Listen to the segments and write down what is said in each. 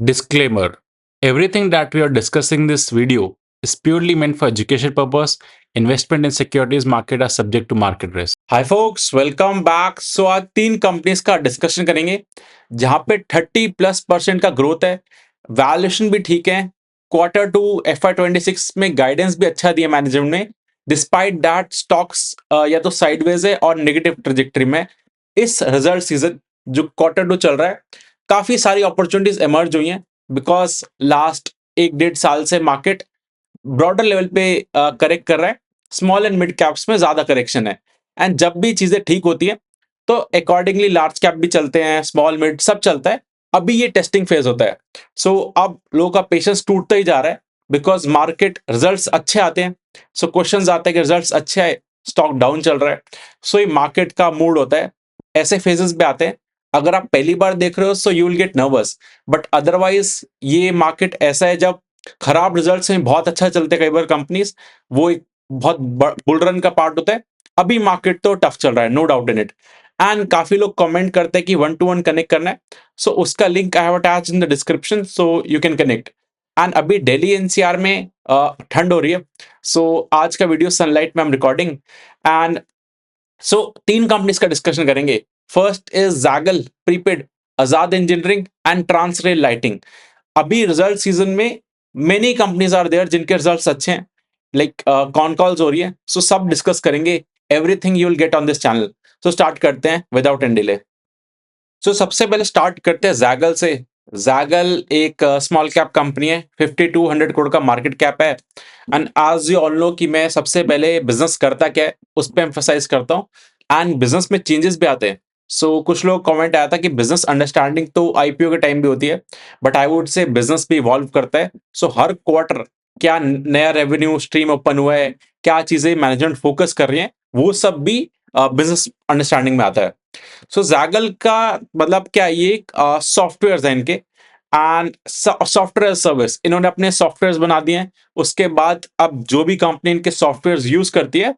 Disclaimer: everything that we are discussing in this video is purely meant for education purpose. Investment in securities market are subject to market risk. Hi folks, welcome back. So आज तीन companies का discussion करेंगे जहां पे 30+% का growth है, valuation भी ठीक है। क्वार्टर टू FY26 में गाइडेंस भी अच्छा दिया मैनेजमेंट ने। डिस्पाइट दैट स्टॉक्स या तो साइडवेज है और नेगेटिव ट्रेजेक्टरी में। इस रिजल्ट सीजन जो क्वार्टर टू चल रहा है, काफी सारी अपॉर्चुनिटीज इमर्ज हुई हैं बिकॉज लास्ट 1-1.5 साल से मार्केट ब्रॉडर लेवल पे करेक्ट कर रहा है। स्मॉल एंड मिड कैप्स में ज्यादा करेक्शन है एंड जब भी चीजें ठीक होती है तो अकॉर्डिंगली लार्ज कैप भी चलते हैं, स्मॉल मिड सब चलता है। अभी ये टेस्टिंग फेज होता है। सो अब लोगों का पेशेंस टूटता ही जा रहा है बिकॉज मार्केट रिजल्ट्स अच्छे आते हैं। सो क्वेश्चंस आते हैं कि रिजल्ट्स अच्छे आए, स्टॉक डाउन चल रहा है। सो ये मार्केट का मूड होता है, ऐसे फेजेस भी आते हैं। अगर आप पहली बार देख रहे हो so you will gate nervous, but otherwise ये मार्केट ऐसा है जब खराब रिजल्ट्स में बहुत अच्छा चलते हैं कई बार कंपनीज, वो एक बहुत बुल रन का पार्ट होता है। अभी मार्केट तो टफ चल रहा है, no doubt in it. And काफी लोग कमेंट करते हैं कि 1-to-1 कनेक्ट करना है, सो उसका link I have attached in the description so you can connect. And अभी दिल्ली एनसीआर में ठंड हो रही है, सो आज का वीडियो सनलाइट में हम रिकॉर्डिंग। एंड सो तीन कंपनीज का डिस्कशन करेंगे। First is Zaggle prepaid, Azad engineering and Transrail lighting. अभी रिजल्ट सीजन में मेनी कंपनीज आर देयर जिनके रिजल्ट्स अच्छे हैं, लाइक कॉन कॉल्स हो रही है, सो सब डिस्कस करेंगे। Everything you will get on this channel. So start करते हैं विदाउट एनी डिले। सो सबसे पहले स्टार्ट करते हैं जैगल से। जैगल एक स्मॉल कैप कंपनी है, 5200 करोड़ का मार्केट कैप है। एंड आज यू ऑल नो कि मैं सबसे पहले बिजनेस करता क्या है उस पर एम्फेसाइज करता हूँ। एंड बिजनेस में चेंजेस भी आते हैं। सो कुछ लोग कमेंट आया था कि बिजनेस अंडरस्टैंडिंग तो आईपीओ के टाइम भी होती है, but I would say business भी इवॉल्व करता है। सो हर क्वार्टर क्या नया रेवेन्यू स्ट्रीम ओपन हुआ है, क्या चीजें मैनेजमेंट फोकस कर रही है, वो सब भी बिजनेस अंडरस्टैंडिंग में आता है। सो जैगल का मतलब क्या, ये सॉफ्टवेयर है इनके एंड सॉफ्टवेयर सर्विस, इन्होंने अपने सॉफ्टवेयर बना दिए हैं। उसके बाद अब जो भी कंपनी इनके सॉफ्टवेयर यूज करती है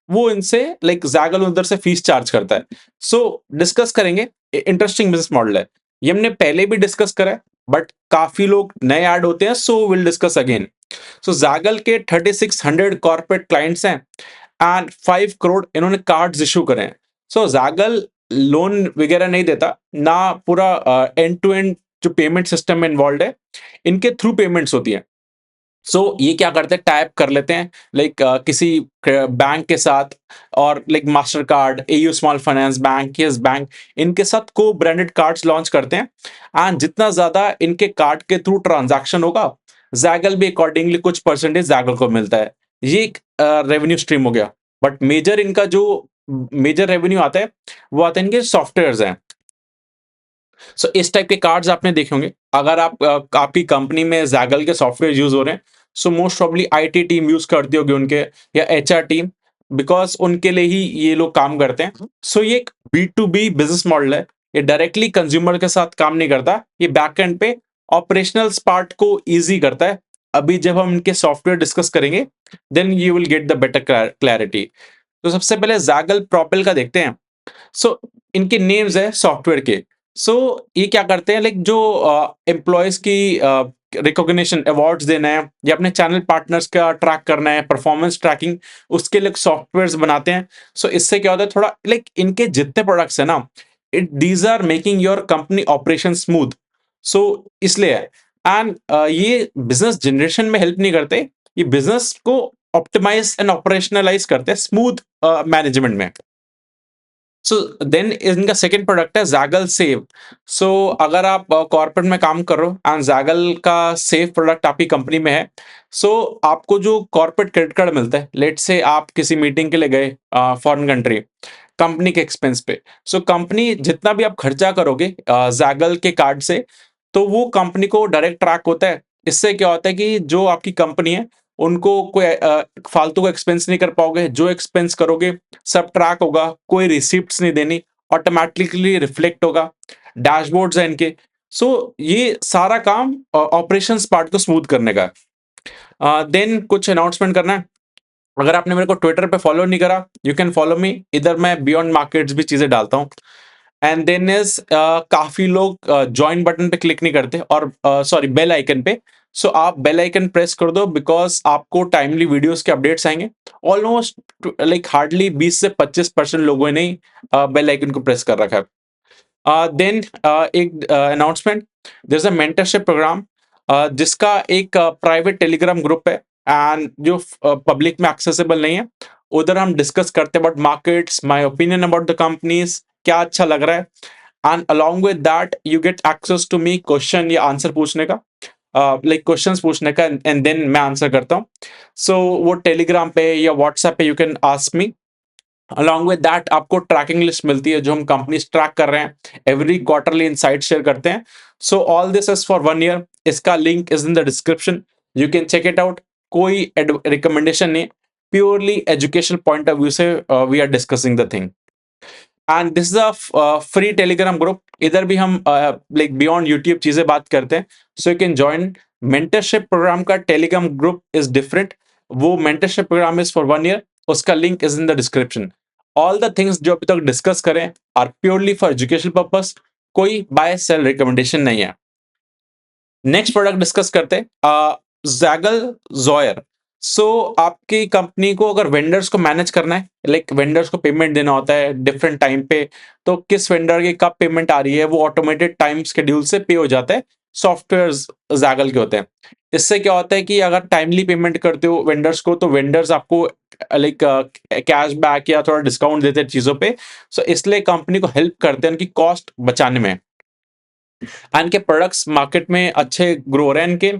वो इनसे लाइक जैगल उधर से फीस चार्ज करता है। सो डिस्कस करेंगे, इंटरेस्टिंग बिजनेस मॉडल है। ये हमने पहले भी डिस्कस करा है, बट काफी लोग नए ऐड होते हैं, so will discuss again. So Zaggle के 3600 कॉर्पोरेट क्लाइंट्स हैं एंड 5 करोड़ इन्होंने कार्ड्स इशू करे हैं। सो जैगल लोन वगैरह नहीं देता ना, पूरा एंड टू एंड जो पेमेंट सिस्टम में इन्वॉल्व है, इनके थ्रू पेमेंट्स होती है। सो ये क्या करते हैं, टाइप कर लेते हैं लाइक किसी बैंक के साथ, और like master card, AU small finance bank, yes bank, इनके साथ को ब्रांडेड कार्ड्स लॉन्च करते हैं। एंड जितना ज्यादा इनके कार्ड के थ्रू ट्रांजैक्शन होगा, जैगल भी अकॉर्डिंगली कुछ परसेंटेज जैगल को मिलता है। ये एक रेवेन्यू स्ट्रीम हो गया। बट मेजर इनका जो मेजर रेवेन्यू आता है वो आता है इनके सॉफ्टवेयर हैं। सो इस टाइप के कार्ड्स आपने देखे होंगे। अगर आपकी कंपनी में जैगल के सॉफ्टवेयर यूज हो रहे हैं, so most probably IT team use करती होगी उनके, या एचआर टीम, बिकॉज उनके लिए ही ये लोग काम करते हैं। सो ये एक B2B बिजनेस मॉडल है। ये डायरेक्टली कंज्यूमर के साथ काम नहीं करता, ये बैक एंड पे ऑपरेशनल पार्ट को इजी करता है। अभी जब हम इनके सॉफ्टवेयर डिस्कस करेंगे, then you will get the better clarity. तो सबसे पहले जैगल प्रोपेल का देखते हैं। सो इनके नेम्स है सॉफ्टवेयर के। सो ये क्या करते हैं, लाइक जो एम्प्लॉयज की रिकॉग्निशन अवार्ड्स देना है या अपने चैनल पार्टनर्स का ट्रैक करना है, परफॉर्मेंस ट्रैकिंग, उसके लिए सॉफ्टवेयर बनाते हैं। सो इससे क्या होता है, थोड़ा लाइक इनके जितने प्रोडक्ट्स है ना, it these are making your company operation smooth. So इसलिए है। एंड ये बिजनेस जनरेशन में हेल्प नहीं करते, ये बिजनेस को ऑप्टिमाइज एंड ऑपरेशनलाइज करते हैं स्मूथ मैनेजमेंट में। सो देन इनका सेकंड प्रोडक्ट है जैगल सेव। सो अगर आप कॉर्पोरेट में काम कर रहे हो एंड जैगल का सेव प्रोडक्ट आपकी कंपनी में है, सो आपको जो कॉर्पोरेट क्रेडिट कार्ड मिलता है, लेट से आप किसी मीटिंग के लिए गए फॉरेन कंट्री, कंपनी के एक्सपेंस पे, सो कंपनी जितना भी आप खर्चा करोगे जैगल के कार्ड से, तो वो कंपनी को डायरेक्ट ट्रैक होता है। इससे क्या होता है कि जो आपकी कंपनी है उनको कोई फालतू का एक्सपेंस नहीं कर पाओगे, जो एक्सपेंस करोगे सब ट्रैक होगा, कोई रिसिप्ट्स नहीं देनी, ऑटोमेटिकली रिफ्लेक्ट होगा, डैशबोर्ड्स हैं इनके। सो ये सारा काम ऑपरेशंस पार्ट को स्मूथ करने का है। देन कुछ अनाउंसमेंट करना है। अगर आपने मेरे को ट्विटर पे फॉलो नहीं करा, यू कैन फॉलो मी, इधर मैं बियॉन्ड मार्केट्स भी चीजें डालता हूँ। एंड देन इज काफी लोग ज्वाइन बटन पे क्लिक नहीं करते और सॉरी बेल आइकन पे। सो आप बेल आइकन प्रेस कर दो बिकॉज आपको टाइमली वीडियोस के अपडेट्स आएंगे। ऑलमोस्ट लाइक हार्डली 20 से 25% लोगों ने बेल आइकन को प्रेस कर रखा है। देन एक announcement, there is a mentorship program जिसका एक प्राइवेट टेलीग्राम ग्रुप है एंड जो पब्लिक में एक्सेसिबल नहीं है। उधर हम डिस्कस करते हैं about markets, my opinion about the companies, क्या अच्छा लग रहा है, and along with that you get access to me question या आंसर पूछने का, लाइक क्वेश्चंस पूछने का एंड देन मैं आंसर करता हूँ। सो वो टेलीग्राम पे या व्हाट्सएप पे you can ask me. Along with that आपको ट्रैकिंग लिस्ट मिलती है जो हम कंपनीज ट्रैक कर रहे हैं, एवरी क्वार्टरली इनसाइट शेयर करते हैं। So all this is for 1 year. इसका link is in the description, you can check it out. कोई रिकमेंडेशन नहीं, purely education point of view से we are discussing the thing. And this is a free Telegram group. इधर भी हम like beyond YouTube चीजें बात करते हैं। So you can join. Mentorship programme का टेलीग्राम ग्रुप इज डिफरेंट। वो mentorship programme is for 1 year, उसका link is in the description. All the things जो अभी तक डिस्कस करें are purely for education purpose, कोई बाय सेल रिकमेंडेशन नहीं है। नेक्स्ट प्रोडक्ट डिस्कस करते हैं जैगल जोयर। सो आपकी कंपनी को अगर वेंडर्स को मैनेज करना है, लाइक वेंडर्स को पेमेंट देना होता है डिफरेंट टाइम पे, तो किस वेंडर की कब पेमेंट आ रही है वो ऑटोमेटेड टाइम शेड्यूल से पे हो जाता है। सॉफ्टवेयर जैगल के होते हैं। इससे क्या होता है कि अगर टाइमली पेमेंट करते हो वेंडर्स को तो वेंडर्स आपको लाइक कैश बैक या थोड़ा डिस्काउंट देते हैं चीजों पे। सो इसलिए कंपनी को हेल्प करते हैं उनकी कॉस्ट बचाने में। इनके प्रोडक्ट्स मार्केट में अच्छे ग्रो हो रहे हैं, इनके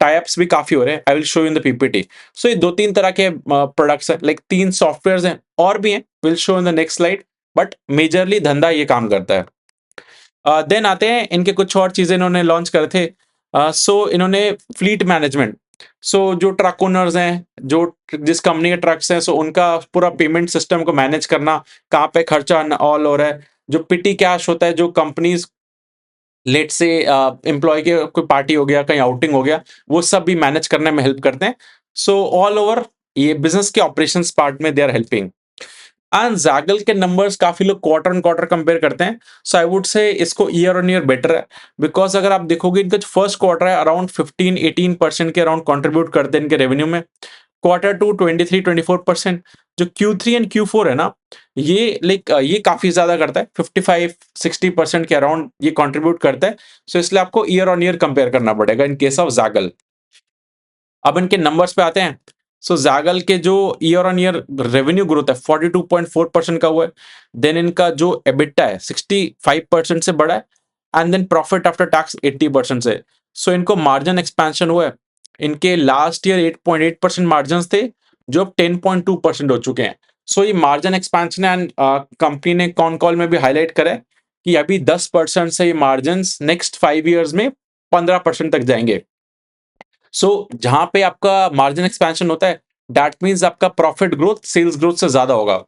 टाइप्स भी काफी हो रहे हैं। I will show in the PPT. So ये दो तीन तरह के प्रोडक्ट्स हैं, लाइक 3 सॉफ्टवेयर्स हैं, और भी हैं, will show in the next slide, but majorly धंधा ये काम करता है। देन आते हैं इनके कुछ और चीजें इन्होंने लॉन्च करे थे। सो इन्होंने फ्लीट मैनेजमेंट, सो जो ट्रक ओनर्स हैं, जो जिस कंपनी के ट्रक्स हैं, सो उनका पूरा पेमेंट सिस्टम को मैनेज करना, कहाँ पे खर्चा ऑल हो रहा है, जो पिटी कैश होता है, जो कंपनीज लेट से एम्प्लॉय के कोई पार्टी हो गया, कहीं आउटिंग हो गया, वो सब भी मैनेज करने में हेल्प करते हैं। सो ऑल ओवर ये बिजनेस के ऑपरेशंस पार्ट में दे आर हेल्पिंग। एंड जैगल के नंबर्स काफी लोग क्वार्टर ऑन क्वार्टर कंपेयर करते हैं। सो आई वुड से इसको ईयर ऑन ईयर बेटर है, बिकॉज अगर आप देखोगे इनका जो फर्स्ट क्वार्टर है अराउंड 15-18% के अराउंड कंट्रीब्यूट करते हैं इनके रेवेन्यू में। Quarter two 23-24%। जो Q3 एंड Q4 है ना, ये लाइक ये काफी ज्यादा करता है, 55-60% के अराउंड ये कंट्रीब्यूट करता है। सो इसलिए आपको ईयर ऑन ईयर कंपेयर करना पड़ेगा इन केस ऑफ जैगल। अब इनके नंबर्स पे आते हैं। सो जैगल के जो year on year revenue growth है 42.4% का हुआ है। देन इनका जो एबिटा है 65% से बढ़ा है। And then profit after tax 80% से। सो इनको मार्जिन एक्सपेंशन हुआ है। इनके लास्ट ईयर 8.8% मार्जिन थे, जो अब 10.2% हो चुके हैं। सो ये मार्जिन एक्सपेंशन एंड कंपनी ने कॉन कॉल में भी हाईलाइट करा है कि अभी 10% से ये मार्जिन नेक्स्ट 5 ईयर्स में 15% तक जाएंगे। सो जहां पे आपका मार्जिन एक्सपेंशन होता है, दैट मीन्स आपका प्रॉफिट ग्रोथ सेल्स ग्रोथ से ज्यादा होगा।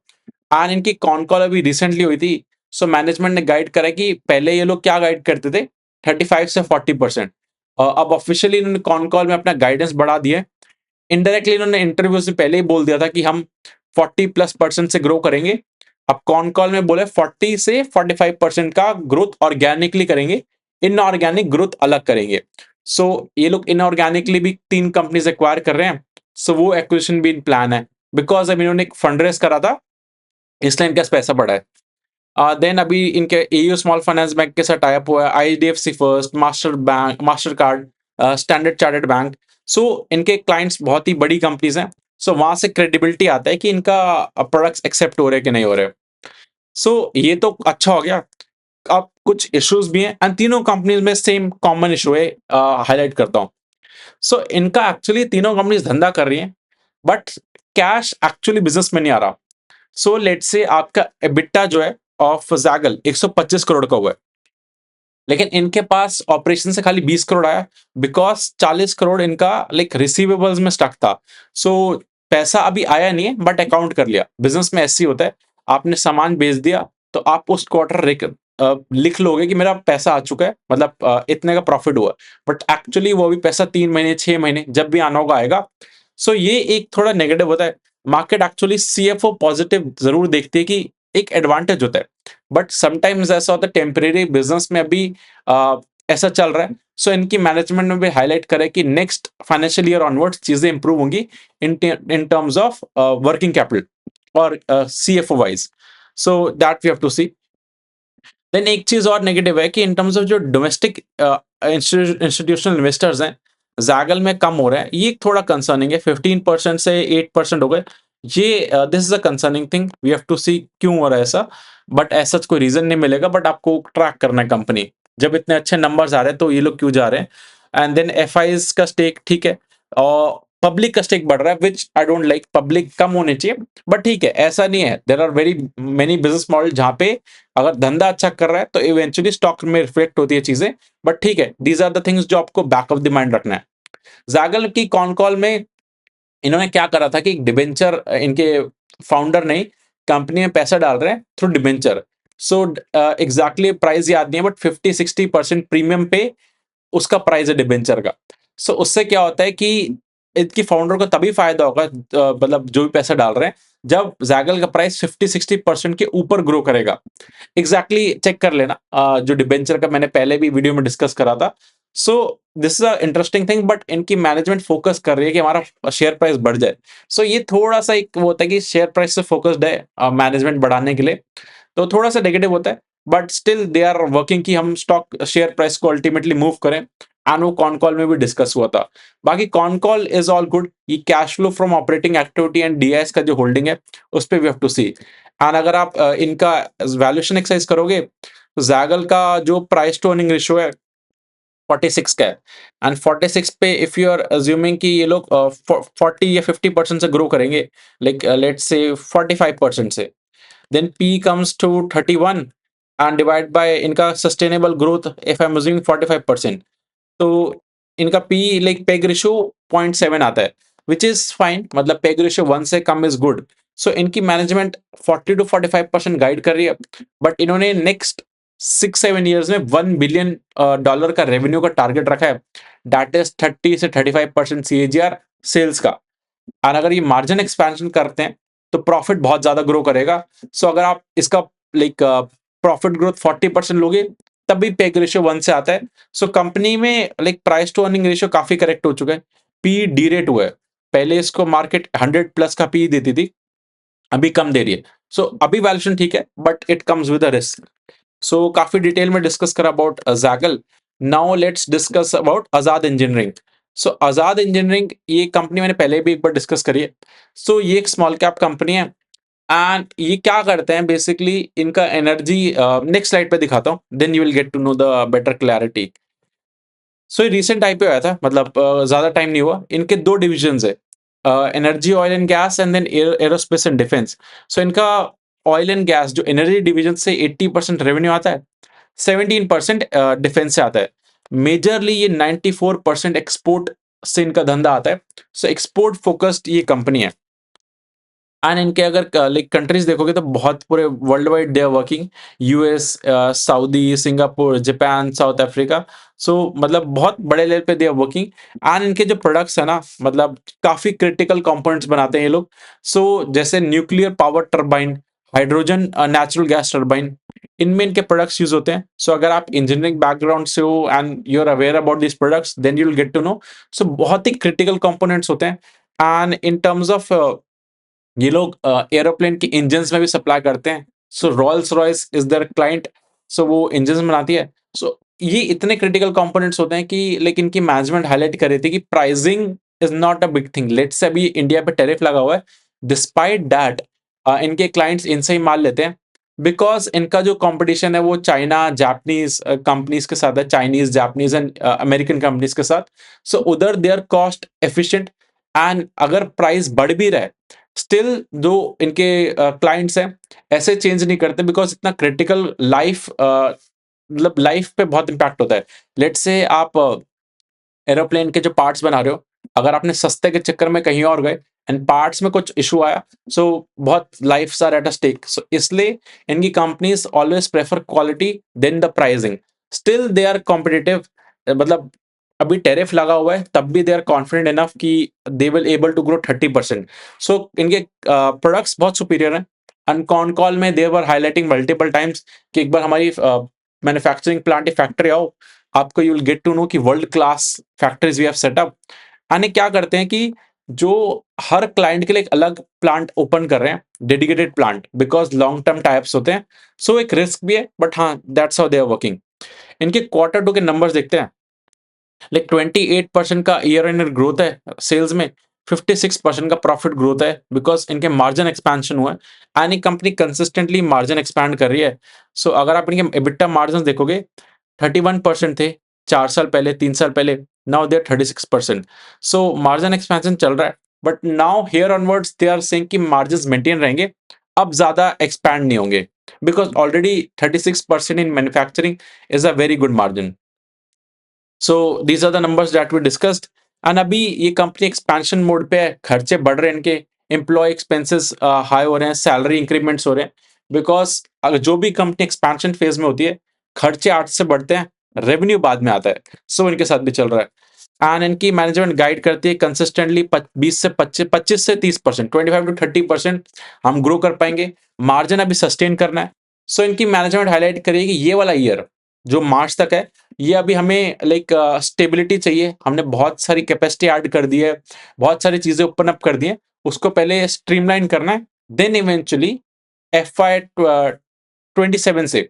एंड इनकी कॉन कॉल अभी रिसेंटली हुई थी। सो मैनेजमेंट ने गाइड करा कि पहले ये लोग क्या गाइड करते थे, 35 से 40%। अब ऑफिशियली इन्होंने कॉन कॉल में अपना गाइडेंस बढ़ा दिया है। इनडायरेक्टली इन्होंने इंटरव्यू से पहले ही बोल दिया था कि हम 40+% से ग्रो करेंगे। अब कॉन कॉल में बोले 40 से 45% का ग्रोथ ऑर्गेनिकली करेंगे, इनऑर्गेनिक ग्रोथ अलग करेंगे। सो ये लोग इनऑर्गेनिकली भी 3 कंपनीज एक्वायर कर रहे हैं। सो वो एक्विजिशन भी इन प्लान है, बिकॉज अब इन्होंने एक फंड रेस करा था, इसलिए इनके पास पैसा पड़ा है। देन अभी इनके एयू स्मॉल फाइनेंस बैंक के साथ टाइप हुआ है, IDFC First, Mastercard, Standard Chartered bank. So इनके क्लाइंट्स बहुत ही बड़ी कंपनीज हैं। सो वहां से क्रेडिबिलिटी आता है कि इनका प्रोडक्ट्स एक्सेप्ट हो रहे हैं कि नहीं हो रहे। सो ये तो अच्छा हो गया। अब कुछ इश्यूज भी हैं एंड तीनों कंपनीज में सेम कॉमन इशू है, हाईलाइट करता हूँ। सो इनका एक्चुअली तीनों कंपनीज धंधा कर रही हैं, बट कैश एक्चुअली बिजनेस में नहीं आ रहा। सो लेट से आपका एबिटा जो है ऑफ जैगल 125 करोड़ का हुआ है, लेकिन इनके पास ऑपरेशन से खाली 20 करोड़ आया, बिकॉज 40 करोड़ इनका लाइक रिसीवेबल्स में स्टक था। सो पैसा अभी आया नहीं है, बट अकाउंट कर लिया। बिजनेस में ऐसे ही होता है, आपने सामान बेच दिया तो आप उस क्वार्टर लिख लोगे कि मेरा पैसा आ चुका है, मतलब इतने का प्रॉफिट हुआ, बट एक्चुअली वो भी पैसा 3 महीने 6 महीने जब भी आना होगा आएगा। सो ये एक थोड़ा नेगेटिव होता है। मार्केट एक्चुअली CFO पॉजिटिव जरूर देखती है कि एक एडवांटेज होता है। बट समटाइम्स ऐसा होता है टेम्परेरी बिजनेस में अभी ऐसा चल रहा है। सो इनकी मैनेजमेंट में भी हाईलाइट करे कि नेक्स्ट फाइनेंशियल ईयर ऑनवर्ड्स चीजें इंप्रूव होंगी in terms of working capital और CFO wise. So that we have to see. Then एक चीज और नेगेटिव है कि इन टर्म्स ऑफ जो डोमेस्टिक इंस्टीट्यूशनल इन्वेस्टर्स हैं, जैगल में कम हो रहा है, ये थोड़ा कंसर्निंग है। 15% से 8% हो गए। ये this is a concerning thing, we have to see क्यों हो रहा है ऐसा। बट ऐसा कोई रीजन नहीं मिलेगा, बट आपको ट्रैक करना है कंपनी, जब इतने अच्छे नंबर्स आ रहे हैं तो ये लोग क्यों जा रहे हैं। एंड देन FIs का स्टेक ठीक है, और पब्लिक का स्टेक बढ़ रहा है, which I don't like. Public कम होने चाहिए, बट ठीक है, ऐसा नहीं है। There are very many business model जहां पे अगर धंधा अच्छा कर रहा है तो इवेंचुअली स्टॉक में रिफ्लेक्ट होती है चीजें। बट ठीक है, दीज आर द थिंग्स जो आपको बैक ऑफ द माइंड रखना है। जैगल की कॉन कॉल में इन्होंने क्या करा था कि डिबेंचर, इनके फाउंडर ने कंपनी में पैसा डाल रहे हैं through debenture. So exactly price याद नहीं है, बट 50-60% प्रीमियम पे उसका प्राइस है डिबेंचर का। सो उससे क्या होता है कि इसकी फाउंडर को तभी फायदा होगा, मतलब जो भी पैसा डाल रहे हैं, जब जैगल का प्राइस 50-60% के ऊपर ग्रो करेगा। एग्जैक्टली चेक कर लेना, जो डिबेंचर का मैंने पहले भी वीडियो में डिस्कस करा था। So this is a interesting thing, but इनकी मैनेजमेंट फोकस कर रही है कि हमारा शेयर प्राइस बढ़ जाए। सो ये थोड़ा सा एक वो होता है कि शेयर प्राइस से फोकस्ड है मैनेजमेंट बढ़ाने के लिए, तो थोड़ा सा नेगेटिव होता है। But still they are working कि हम स्टॉक शेयर प्राइस को अल्टीमेटली मूव करें। एंड वो कॉन कॉल में भी डिस्कस हुआ था। बाकी con call is all good. ये cash flow from operating activity and DIS का जो होल्डिंग है, उस पर we have to see. And अगर आप इनका वैल्यूएशन एक्सरसाइज करोगे, तो जैगल का जो प्राइस टू अर्निंग रेशियो है 46 का है। एंड 46 पे इफ यू आर अज्यूमिंग कि ये लोग 40 या 50% से ग्रो करेंगे, लाइक लेट्स से 45% से, then P comes to 31 and divide by इनका sustainable growth if I'm assuming 45%, तो इनका P like PEG ratio 0.7 आता है, which is fine। मतलब PEG ratio 1 से कम is good। So इनकी मैनेजमेंट 40-45% गाइड कर रही है, बट इन्होंने नेक्स्ट 6-7 ईयर्स में $1 बिलियन का रेवेन्यू का टारगेट रखा है। दैट इज 30 से 35% CAGR सेल्स का। और अगर ये मार्जिन एक्सपेंशन करते हैं तो प्रॉफिट बहुत ज्यादा ग्रो करेगा। सो अगर आप इसका लाइक प्रॉफिट ग्रोथ 40% लोगे, तब भी पेग रेशियो 1 से आता है। सो कंपनी में like price to earning ratio काफी करेक्ट हो चुका है। पी डी रेट हुआ है। पहले इसको मार्केट 100 प्लस का पी देती थी, अभी कम दे रही है। सो अभी वैल्यूएशन ठीक है, but it comes with a risk. So काफी डिटेल में डिस्कस करा about Zaggle. Now let's discuss about Azad Engineering. So Azad Engineering ये कंपनी मैंने पहले भी एक बार डिस्कस करी है। सो ये एक स्मॉल कैप कंपनी है। एंड ये क्या करते हैं बेसिकली, इनका एनर्जी, नेक्स्ट स्लाइड पे दिखाता हूँ, then you will get to know the better clarity. So ये रिसेंट IPO आया था, मतलब ज्यादा टाइम नहीं हुआ। इनके दो डिविजन है, energy oil and gas and then aerospace and defence. So इनका ऑयल एंड गैस जो एनर्जी डिवीजन से 80% रेवेन्यू आता है, 17% डिफेंस से आता है। मेजरली ये 94% एक्सपोर्ट से इनका धंधा आता है। सो एक्सपोर्ट फोकस्ड ये कंपनी है। एंड इनके अगर लाइक कंट्रीज देखोगे तो बहुत पूरे world wide they are working. US, Saudi, Singapore, Japan, South Africa. So मतलब बहुत बड़े लेवल पे दे आर वर्किंग। एंड इनके जो प्रोडक्ट्स है ना, मतलब काफी क्रिटिकल कंपोनेंट्स बनाते हैं ये लोग। सो जैसे nuclear power turbine, hydrogen natural gas turbine, इनमें इनके प्रोडक्ट्स यूज होते हैं। सो अगर आप इंजीनियरिंग बैकग्राउंड से हो and you are aware about this products, then you will get to know. So बहुत ही क्रिटिकल कंपोनेंट्स होते हैं। एंड इन टर्म्स ऑफ ये लोग एरोप्लेन के इंजन्स में भी सप्लाई करते हैं। So Rolls Royce is their client. So वो इंजन्स बनाती है। सो ये इतने क्रिटिकल कंपोनेंट्स होते हैं कि लेकिन इनकी मैनेजमेंट हाईलाइट कर रही थी कि pricing is not a big thing. Let's say अभी इंडिया पे टैरिफ लगा हुआ है, डिस्पाइट दैट इनके क्लाइंट्स इनसे ही माल लेते हैं, बिकॉज इनका जो कंपटीशन है वो चाइना, जापानीज कंपनीज के साथ है, Chinese, Japanese and American companies के साथ। सो उधर they are cost efficient. And अगर प्राइस बढ़ भी रहा है, स्टिल जो इनके क्लाइंट्स हैं ऐसे चेंज नहीं करते, बिकॉज इतना क्रिटिकल लाइफ, मतलब लाइफ पे बहुत इंपैक्ट होता है। लेट्स से आप एरोप्लेन के जो पार्ट्स बना रहे हो, अगर आपने सस्ते के चक्कर में कहीं और गए एंड पार्ट्स में कुछ इशू आया, सो बहुत lives are at a stake. So इसलिए इनकी companies always prefer quality than the pricing. Still they are competitive. मतलब अभी टेरिफ लगा हुआ है, तब भी दे आर कॉन्फिडेंट इनफ कि they will able to grow 30%। So इनके प्रोडक्ट्स बहुत सुपीरियर हैं। एंड कॉन कॉल में they were highlighting multiple times कि एक बार हमारी मैन्युफैक्चरिंग प्लांट की फैक्ट्री आओ, आपको you will get to know कि world class factories we have set up. यानी क्या करते हैं कि जो हर क्लाइंट के लिए एक अलग प्लांट ओपन कर रहे हैं, dedicated plant, because long term types होते हैं। सो एक रिस्क भी है, बट हाँ, that's how they are working. इनके क्वार्टर टू के नंबर्स देखते हैं। लाइक 28% का ईयर इन ईयर ग्रोथ है सेल्स में, 56% का प्रॉफिट ग्रोथ है, बिकॉज इनके मार्जिन एक्सपेंशन हुआ है एंड ये कंपनी कंसिस्टेंटली मार्जिन एक्सपैंड कर रही है। सो अगर आप इनके एबिटा मार्जिन देखोगे, 31% थे 4 साल पहले, 3 साल पहले, now they are 36%। So margin expansion चल रहा है, but now here onwards they are saying कि मार्जिन मेंटेन रहेंगे, अब ज्यादा एक्सपैंड नहीं होंगे, because already 36% in manufacturing is a very good margin. So these are the numbers that we discussed. And अभी ये कंपनी एक्सपेंशन मोड पे है, खर्चे बढ़ रहे हैं इनके, एम्प्लॉय एक्सपेंसेस हाई हो रहे हैं, सैलरी इंक्रीमेंट्स हो रहे हैं, बिकॉज जो भी कंपनी एक्सपेंशन फेज में होती है, खर्चे आठ से बढ़ते हैं, रेवेन्यू बाद में आता है। सो इनके साथ भी चल रहा है। एंड इनकी मैनेजमेंट गाइड करती है कंसिस्टेंटली 25 से 30%, 25 to 30% हम ग्रो कर पाएंगे, मार्जिन अभी सस्टेन करना है। सो इनकी मैनेजमेंट हाईलाइट करिए कि ये वाला ईयर जो मार्च तक है, ये अभी हमें लाइक स्टेबिलिटी चाहिए, हमने बहुत सारी कैपेसिटी ऐड कर दी है, बहुत सारी चीजें ओपन अप कर दी है, उसको पहले स्ट्रीमलाइन करना है, देन इवेंचुअली FY 27 से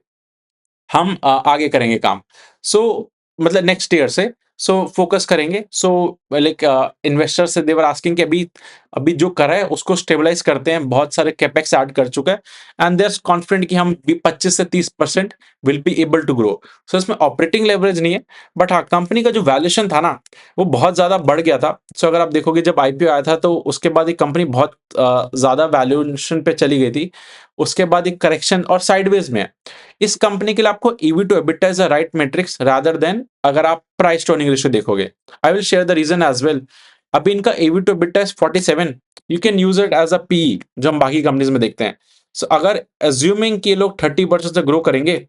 हम आगे करेंगे काम। सो मतलब नेक्स्ट ईयर से सो फोकस करेंगे। सो लाइक इन्वेस्टर से दे वर आस्किंग कि अभी अभी जो कर रहा है उसको स्टेबलाइज करते हैं, बहुत सारे कैपेक्स ऐड कर चुका है एंड दे आर कॉन्फिडेंट कि हम 25 से 30% will be able to grow. So इसमें ऑपरेटिंग लेवरेज नहीं है, बट हाँ, कंपनी का जो वैल्यूएशन था ना, वो बहुत ज्यादा बढ़ गया था। सो अगर आप देखोगे जब IPO आया था तो उसके बाद ये कंपनी बहुत ज्यादा वैल्यूएशन पे चली गई थी, उसके बाद एक करेक्शन और साइडवेज में है। इस कंपनी के लिए आपको EV to EBITDA is a right metrics rather than अगर आप प्राइस टू अर्निंग रेशियो देखोगे। I will share the reason as well. अभी इनका EV to EBITDA is 47, you can use it as a P जो हम बाकी companies में देखते हैं। सो अगर एज्यूमिंग कि ये लोग 30% से ग्रो करेंगे,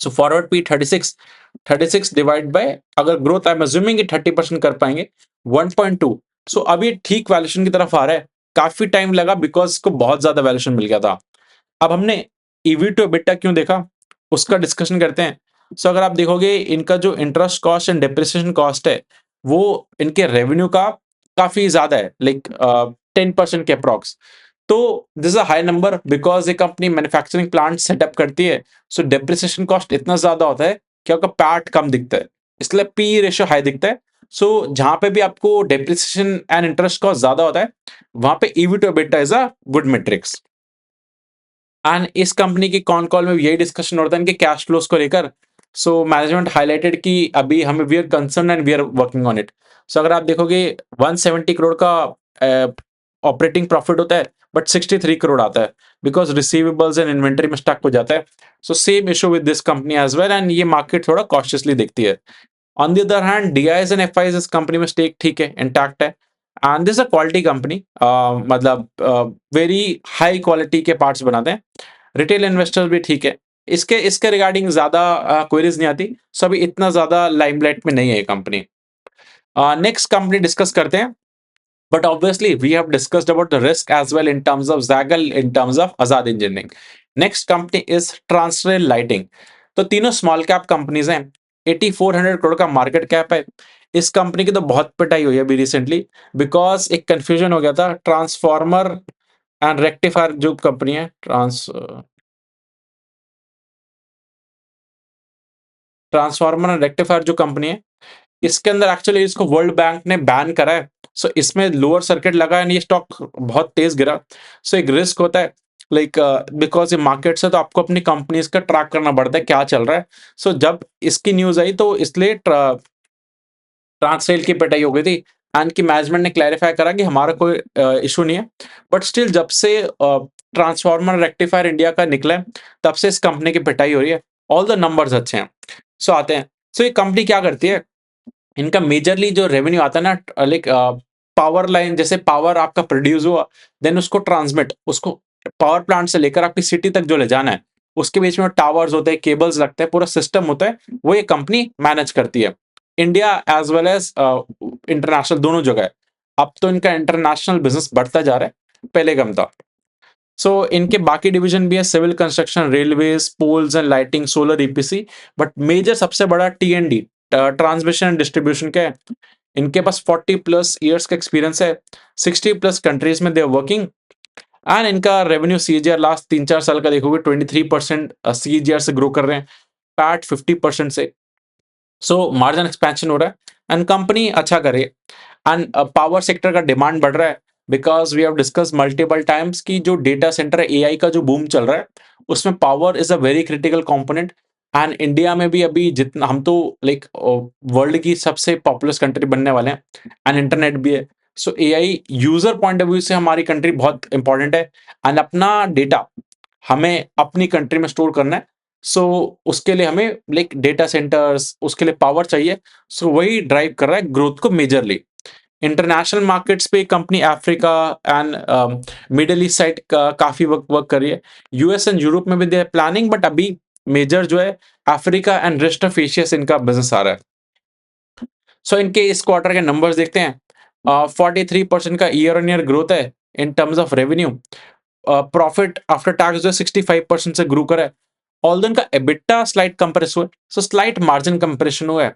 so forward P 36 divide by, अगर ग्रोथ आई एम अज्यूमिंग 30% कर पाएंगे, 1.2। सो अभी ठीक वैल्यूएशन की तरफ आ रहा है। काफी टाइम लगा बिकॉज इसको बहुत ज्यादा वैल्यूएशन मिल गया था। अब हमने ईवी टू एबिटा क्यों देखा, उसका डिस्कशन करते हैं। सो अगर आप देखोगे इनका जो interest cost and depreciation cost है, वो इनके रेवेन्यू का काफी ज्यादा है, लाइक 10% के अप्रॉक्स। तो this a high number because ये कंपनी मैन्युफैक्चरिंग प्लांट सेटअप करती है। सो डेप्रिसिएशन कॉस्ट इतना ज्यादा होता है कि आपका पैट कम दिखता है, इसलिए पी रेशियो हाई दिखता है। सो जहां पे भी आपको डेप्रिसिएशन एंड इंटरेस्ट कॉस्ट ज्यादा होता है, वहां पे EV to EBITDA is a good metrics. And इस कंपनी की कॉन कॉल में यही डिस्कशन होता है इनके कैश फ्लोज को लेकर। सो मैनेजमेंट हाईलाइटेड कि अभी हमें we are concern and we are working on it. So अगर आप देखोगे 170 करोड़ का ऑपरेटिंग प्रॉफिट होता है, बट 63 करोड़ आता है बिकॉज रिसीवेबल्स एंड इन्वेंटरी में स्टक हो जाता है। So same issue with this company as well, and ये मार्केट थोड़ा कॉशियसली देखती है। On the other hand DIs and FIs इस कंपनी में स्टेक ठीक है, इंटैक्ट है, and this a quality company, मतलब वेरी हाई क्वालिटी के पार्ट्स बनाते हैं। रिटेल इन्वेस्टर्स भी ठीक है, इसके इसके रिगार्डिंग ज्यादा क्वेरीज नहीं आती, सो अभी इतना ज्यादा लाइमलाइट में नहीं है ये कंपनी। नेक्स्ट कंपनी डिस्कस करते हैं, but obviously we have discussed about the risk as well in terms of Zaggle, in terms of Azad Engineering. Next company is Transrail Lighting। तो तीनों स्मॉल कैप कंपनीज हैं, 8400 करोड़ का market cap है। इस company की तो बहुत पिटाई हुई है अभी रिसेंटली, बिकॉज एक कंफ्यूजन हो गया था। ट्रांसफॉर्मर एंड रेक्टिफायर जो कंपनी है, ट्रांसफॉर्मर एंड रेक्टिफायर जो कंपनी है, इसके अंदर एक्चुअली इसको वर्ल्ड बैंक ने बैन करा है। सो इसमें लोअर सर्किट लगा है, ये स्टॉक बहुत तेज गिरा। सो एक रिस्क होता है, लाइक बिकॉज ये मार्केट से तो आपको अपनी कंपनीज का ट्रैक करना पड़ता है क्या चल रहा है। सो जब इसकी न्यूज आई तो इसलिए ट्रांसरेल की पिटाई हो गई थी, एंड की मैनेजमेंट ने क्लैरिफाई करा कि हमारा कोई इशू नहीं है। बट स्टिल जब से ट्रांसफॉर्मर रेक्टिफायर इंडिया का निकला है, तब से इस कंपनी की पिटाई हो रही है। ऑल द नंबर्स अच्छे हैं। सो आते हैं, सो ये कंपनी क्या करती है, इनका मेजरली जो रेवेन्यू आता है ना, लाइक पावर लाइन, जैसे पावर आपका प्रोड्यूस हुआ, देन उसको ट्रांसमिट, उसको पावर प्लांट से लेकर आपकी सिटी तक जो ले जाना है, उसके बीच में टावर्स होते हैं, केबल्स लगते हैं, पूरा सिस्टम होता है, वो ये कंपनी मैनेज करती है। India as well as international दोनों जगह है। अब तो इनका इंटरनेशनल बिजनेस बढ़ता जा रहा है, पहले कम था। सो इनके बाकी डिवीजन भी है, civil construction, railways, poles and lighting, solar EPC, but major सबसे बड़ा टी ट्रांसमिशन एंड डिस्ट्रीब्यूशन का है। इनके पास 40 प्लस ईयर्स का एक्सपीरियंस है, 60 प्लस कंट्रीज में दे आर वर्किंग, एंड इनका रेवेन्यू सीजीआर लास्ट 3-4 साल का देखोगे 23% सीजीआर से ग्रो कर रहे हैं, पैट 50% से। सो मार्जिन एक्सपेंशन हो रहा है एंड कंपनी अच्छा करे। एंड पावर सेक्टर का डिमांड बढ़ रहा है, because we have discuss multiple times की जो डेटा सेंटर एआई का जो बूम चल रहा है, उसमें power is a very critical component. And India में भी अभी जितना हम तो लाइक वर्ल्ड की सबसे पॉपुलस कंट्री बनने वाले हैं, एंड इंटरनेट भी है। सो AI user point of view से हमारी कंट्री बहुत इंपॉर्टेंट है, एंड अपना डेटा हमें अपनी कंट्री में स्टोर करना है। सो उसके लिए हमें लाइक डेटा सेंटर्स, उसके लिए पावर चाहिए। सो वही ड्राइव कर रहा है ग्रोथ को मेजरली। इंटरनेशनल मार्केट्स पे company Africa and middle east side का काफी वर्क कर रही है। यूएस एंड यूरोप में भी दे प्लानिंग, बट अभी मेजर जो है Africa and rest of Asia से इनका बिजनेस आ रहा है। सो इनके इस क्वार्टर के नंबर्स देखते हैं। 43% का ईयर ऑन ईयर ग्रोथ है इन terms of revenue. Profit after tax जो है 65% से ग्रो करा है। ऑल्दो इनका एबिटा स्लाइट कंप्रेस हुआ है, सो स्लाइट मार्जिन कंप्रेशन हुआ है।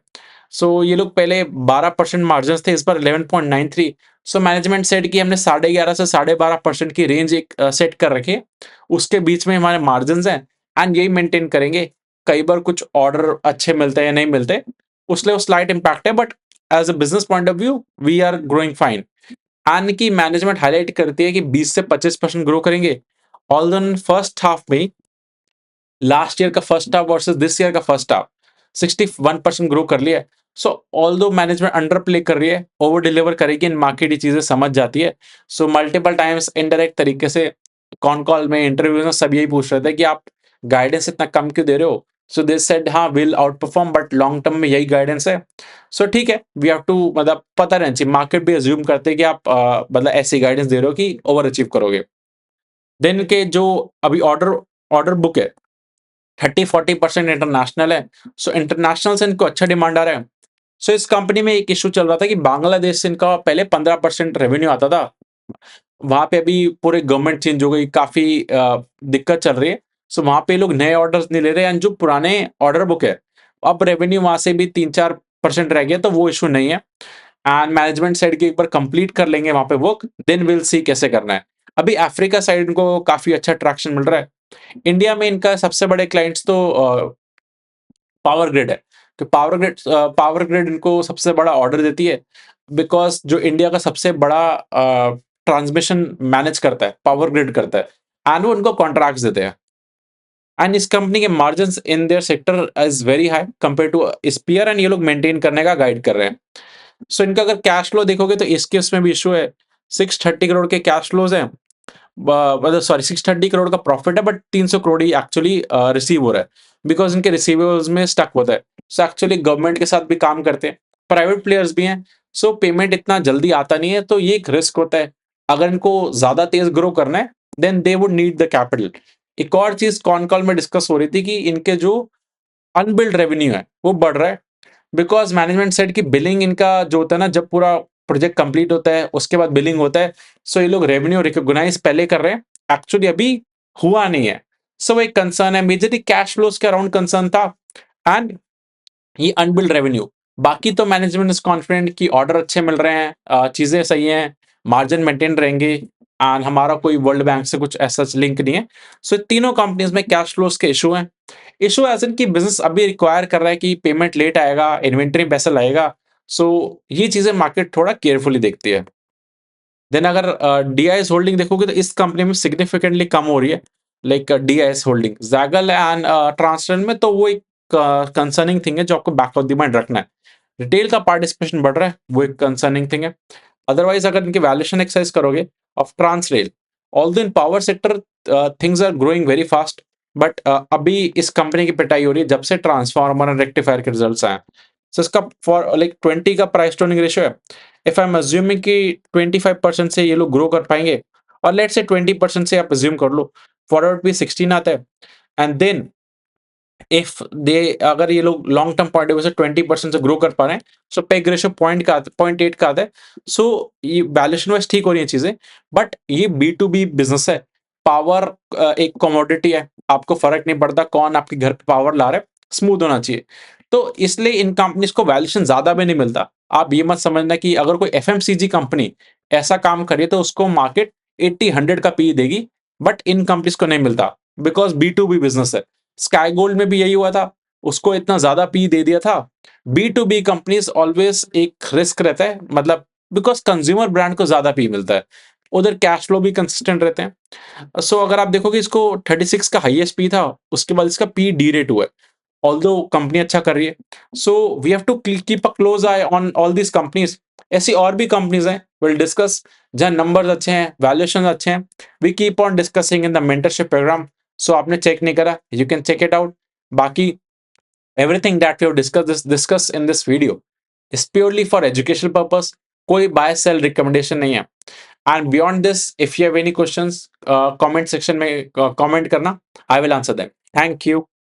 सो ये लोग पहले 12% मार्जिन थे, इस बार 11.93। सो मैनेजमेंट सेट की हमने 11.5 से 12.5% की रेंज एक सेट कर रखी है, उसके बीच में हमारे मार्जिन हैं, एंड यही मेंटेन करेंगे। कई बार कुछ ऑर्डर अच्छे मिलते हैं या नहीं मिलते, उसलिए वो स्लाइट इम्पैक्ट है, but as a business point of view we are growing fine. And की मैनेजमेंट हाईलाइट करती है कि 20 से 25% ग्रो करेंगे। ऑल देन फर्स्ट हाफ में लास्ट ईयर का first half versus this year का फर्स्ट हाफ 61% ग्रो कर लिया है। So although management underplay कर रही है, ओवर डिलीवर करेगी, इन मार्केट ये चीजें समझ जाती है। सो मल्टीपल टाइम्स इनडायरेक्ट तरीके से कॉन कॉल में, इंटरव्यू में सब यही पूछ रहे थे कि आप गाइडेंस इतना कम क्यों दे रहे हो। सो दे सेड हाँ will out perform, but long term में यही गाइडेंस है। सो ठीक है, वी हैव टू मतलब पता रहना चाहिए, मार्केट भी अज्यूम करते हैं कि आप मतलब ऐसी गाइडेंस दे रहे हो कि ओवर अचीव करोगे। देन के जो अभी ऑर्डर ऑर्डर बुक है 30-40% इंटरनेशनल है। सो इंटरनेशनल से इनको अच्छा डिमांड आ रहा है। सो इस कंपनी में एक इशू चल रहा था कि बांग्लादेश से इनका पहले 15% रेवेन्यू आता था, वहां पे अभी पूरे गवर्नमेंट चेंज हो गई, काफी दिक्कत चल रही है। सो वहां पे लोग नए ऑर्डर्स नहीं ले रहे हैं, जो पुराने ऑर्डर बुक है अब रेवेन्यू वहां से भी 3-4% रह गया, तो वो इशू नहीं है। एंड मैनेजमेंट साइड की एक बार कंप्लीट कर लेंगे वहां पे वर्क, देन विल सी कैसे करना है। अभी अफ्रीका साइड इनको काफी अच्छा ट्रैक्शन मिल रहा है। इंडिया में इनका सबसे बड़े क्लाइंट्स तो पावर ग्रिड है, कि पावर ग्रिड इनको सबसे बड़ा ऑर्डर देती है, बिकॉज जो इंडिया का सबसे बड़ा ट्रांसमिशन मैनेज करता है पावर ग्रिड करता है, एंड वो उनको कॉन्ट्रैक्ट्स देते हैं। एंड इस कंपनी के margin in their sector is very high compare two sphere, and ये लोग मेंटेन करने का गाइड कर रहे हैं। सो इनका अगर कैश फ्लो देखोगे तो इसके उसमें भी इशू है। 630 करोड़ के कैश फ्लोज हैं, मतलब सॉरी 630 करोड़ का प्रॉफिट है, but 300 crore he actually receive हो रहा है, बिकॉज इनके रिसीवेबल्स में स्टक होता है। सो एक्चुअली गवर्नमेंट के साथ भी काम करते हैं, प्राइवेट प्लेयर्स भी हैं। सो पेमेंट इतना जल्दी आता नहीं है, तो ये एक रिस्क होता है। अगर इनको ज्यादा तेज ग्रो करना है, then they would need the capital. एक और चीज कॉन कॉल में डिस्कस हो रही थी कि इनके जो अनबिल्ड रेवेन्यू है वो बढ़ रहा है, बिकॉज मैनेजमेंट सेट की बिलिंग इनका जो होता है ना, जब पूरा प्रोजेक्ट कंप्लीट होता है उसके बाद बिलिंग होता है। सो ये लोग रेवेन्यू रिकॉग्नाइज पहले कर रहे हैं, एक्चुअली अभी हुआ नहीं है। सो वो एक कंसर्न है, मेजरली कैश फ्लोज के अराउंड कंसर्न था, एंड ये अनबिल्ड रेवेन्यू। बाकी तो मैनेजमेंट इज कॉन्फिडेंट कि ऑर्डर अच्छे मिल रहे हैं, चीजें सही हैं, मार्जिन मेंटेन रहेंगे, एंड हमारा कोई वर्ल्ड बैंक से कुछ ऐसा लिंक नहीं है। सो तीनों कंपनीज में कैश फ्लोज के इशू हैं। इशू एज इन की बिजनेस अभी रिक्वायर कर रहा है कि पेमेंट लेट आएगा, इन्वेंटरी पैसा लगेगा। सो ये चीजें मार्केट थोड़ा केयरफुली देखती है। देन अगर डीआईएस होल्डिंग देखोगे तो इस कंपनी में सिग्निफिकेंटली कम हो रही है, like DIS holding Zaggle and ट्रांसलेंट में, तो वो एक कंसर्निंग थिंग है जो आपको बैक ऑफ द माइंड रखना है। रिटेल का पार्टिसिपेशन बढ़ रहा है, वो एक कंसर्निंग थिंग है। अदरवाइज अगर इनकी वैल्यूएशन एक्सरसाइज करोगे of Transrail, although in power sector things are growing very fast, but अभी इस कंपनी की पिटाई हो रही है जब से ट्रांसफार्मर एंड रेक्टिफायर के रिजल्ट्स आए। सो इसका फॉर लाइक 20 का प्राइस टू अर्निंग रेशियो है। इफ आई एम अज्यूमिंग कि 25% से ये लोग ग्रो कर पाएंगे, और लेट्स से 20% से आप अज्यूम कर लो, फॉरवर्ड भी 16 आता है। एंड देन इफ दे अगर ये लोग long term point of view से 20% से ग्रो कर पा रहे हैं, सो पेग रेशियो 0.8 का आता है। सो ये वैल्यूएशन वाइज ठीक हो रही है चीजें, बट ये बी टू बी बिजनेस है, पावर एक कमोडिटी है, आपको फर्क नहीं पड़ता कौन आपके घर पे पावर ला रहा है, स्मूथ होना चाहिए। तो इसलिए इन कंपनीज को वैल्यूएशन ज्यादा भी नहीं मिलता। आप ये मत समझना कि अगर कोई एफएमसीजी कंपनी ऐसा काम करे तो उसको मार्केट 80-100 का पी देगी, बट इन कंपनीज को नहीं मिलता, because B to B business है। स्काई गोल्ड में भी यही हुआ था, उसको इतना ज्यादा पी दे दिया था। B to B companies always एक रिस्क रहता है, मतलब बिकॉज कंज्यूमर ब्रांड को ज्यादा पी मिलता है, उधर कैश फ्लो भी कंसिस्टेंट रहते हैं। सो अगर आप देखोगे इसको 36 का हाईएस्ट पी था, उसके बाद इसका पी डी रेट हुआ है, ऑल्दो कंपनी अच्छा कर रही है। So we have to keep a close eye on all these companies. ऐसी और भी कंपनीज हैं, विल डिस्कस, जहां नंबर्स अच्छे हैं, वैल्यूएशन अच्छे हैं। We keep on discussing in the mentorship program. So आपने चेक नहीं करा, you can check it out. बाकी everything that we have discussed in this video is purely for educational purpose, कोई buy sell recommendation नहीं है। And beyond this, if you have any questions, comment section में comment करना, I will answer them. Thank you.